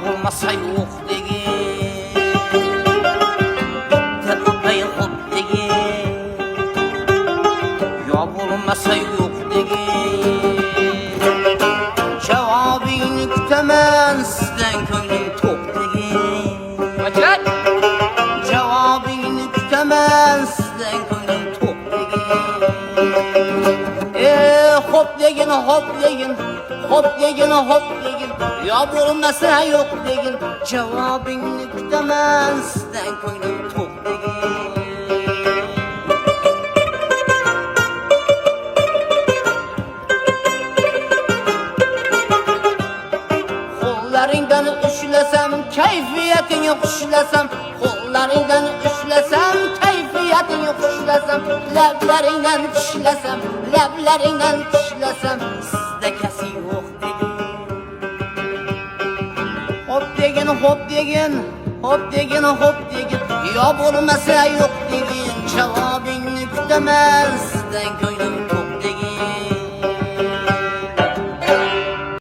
bo'lmasa yo'q degin, bitta o'pay xo'p degin, yo bo'lmasa yo'q degin. Javobingni kutaman sizdan ko'nglim to'q degin. Vachak Javobingni kutaman sizdan ko'nglim to'q degin. Hop degin, hop degin, hop degin, hop degin, yo bo'lmasa yo'q degin. Javobingni kutaman sizdan ko'nglim to'q degin. Qo'llaringdan ushlasam, kayfiyatingni xushlasam, qo'llaringdan ushlasam, kayfiyatingni xushlasam, lablaringdan tishlasam, lablaringdan tishlasam, sizda kasi yo'q degin. Hop degin, hop degin, hop degin, hop degin, yo bo'lmasa yo'q degin. Javobingni kutaman sizdan ko'nglim to'q